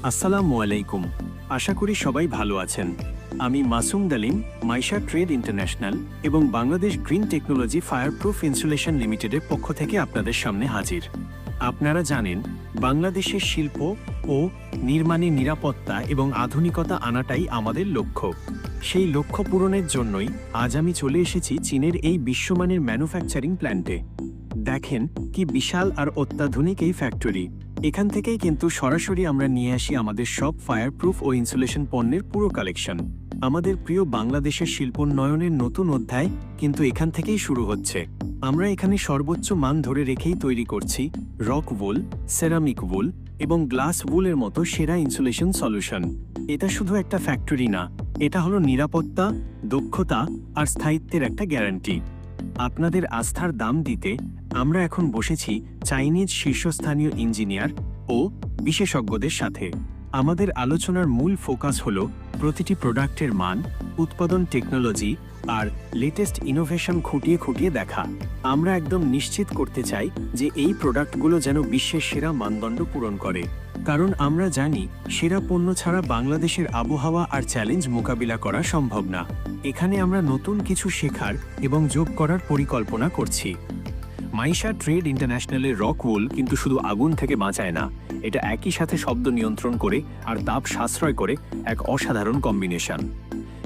আসসালামু আলাইকুম। আশা করি সবাই ভালো আছেন। আমি মাসুম ডালিম, মাইশা ট্রেড ইন্টারন্যাশনাল এবং Bangladesh green technology fireproof insulation লিমিটেডের পক্ষ থেকে আপনাদের সামনে হাজির। আপনারা জানেন, বাংলাদেশের শিল্প ও নির্মাণে নিরাপত্তা এবং আধুনিকতা আনাটাই আমাদের লক্ষ্য। সেই লক্ষ্য পূরণের জন্যই আজ আমি চলে এসেছি চীনের এই বিশ্বমানের ম্যানুফ্যাকচারিং প্ল্যান্টে। দেখেন কি বিশাল আর অত্যাধুনিক এই ফ্যাক্টরি। এখান থেকেই কিন্তু সরাসরি আমরা নিয়ে আসি আমাদের সব ফায়ারপ্রুফ ও ইনসুলেশন পণ্যের পুরো কালেকশন। আমাদের প্রিয় বাংলাদেশের শিল্পোন্নয়নের নতুন অধ্যায় কিন্তু এখান থেকেই শুরু হচ্ছে। আমরা এখানে সর্বোচ্চ মান ধরে রেখেই তৈরি করছি রক উল, সেরামিক উল এবং গ্লাস উলের মতো সেরা ইনসুলেশন সলিউশন। এটা শুধু একটা ফ্যাক্টরি না, এটা হলো নিরাপত্তা, দক্ষতা আর স্থায়িত্বের একটা গ্যারান্টি। আপনাদের আস্থার দাম দিতে আমরা এখন বসেছি চাইনিজ শীর্ষস্থানীয় ইঞ্জিনিয়ার ও বিশেষজ্ঞদের সাথে। আমাদের আলোচনার মূল ফোকাস হল প্রতিটি প্রোডাক্টের মান, উৎপাদন টেকনোলজি আর লেটেস্ট ইনোভেশন খুঁটিয়ে খুঁটিয়ে দেখা। আমরা একদম নিশ্চিত করতে চাই যে এই প্রোডাক্টগুলো যেন বিশ্বের সেরা মানদণ্ড পূরণ করে। কারণ আমরা জানি, সেরা পণ্য ছাড়া বাংলাদেশের আবহাওয়া আর চ্যালেঞ্জ মোকাবিলা করা সম্ভব না। এখানে আমরা নতুন কিছু শেখার এবং যোগ করার পরিকল্পনা করছি। মাইশা ট্রেড ইন্টারন্যাশনালের রক উল কিন্তু শুধু আগুন থেকে বাঁচায় না, এটা একই সাথে শব্দ নিয়ন্ত্রণ করে আর তাপ সাশ্রয় করে এক অসাধারণ কম্বিনেশন।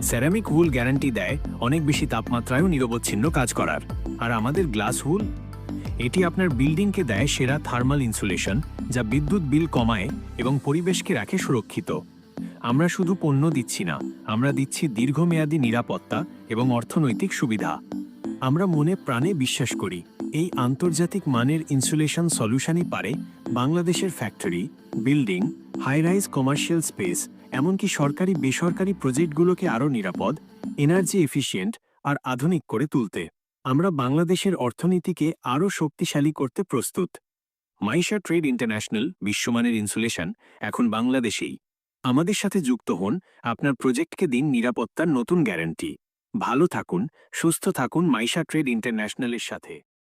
সেরামিক উল গ্যারান্টি দেয় অনেক বেশি তাপমাত্রায়ও নিরবচ্ছিন্ন কাজ করার। আর আমাদের গ্লাস উল, এটি আপনার বিল্ডিংকে দেয় সেরা থার্মাল ইনসুলেশন, যা বিদ্যুৎ বিল কমায় এবং পরিবেশকে রাখে সুরক্ষিত। আমরা শুধু পণ্য দিচ্ছি না, আমরা দিচ্ছি দীর্ঘমেয়াদী নিরাপত্তা এবং অর্থনৈতিক সুবিধা। আমরা মনে প্রাণে বিশ্বাস করি, এই আন্তর্জাতিক মানের ইনসুলেশন সলিউশনই পারে বাংলাদেশের factory, building, high rise commercial space, এমনকি সরকারি বেসরকারি প্রজেক্টগুলোকে আরও নিরাপদ, এনার্জি এফিশিয়েন্ট আর আধুনিক করে তুলতে। আমরা বাংলাদেশের অর্থনীতিকে আরও শক্তিশালী করতে প্রস্তুত। মাইশা ট্রেড ইন্টারন্যাশনাল বিশ্বমানের ইনসুলেশন এখন বাংলাদেশেই। আমাদের সাথে যুক্ত হন, আপনার প্রজেক্টকে দিন নিরাপত্তার নতুন গ্যারান্টি। ভালো থাকুন, সুস্থ থাকুন মাইশা ট্রেড ইন্টারন্যাশনালের সাথে।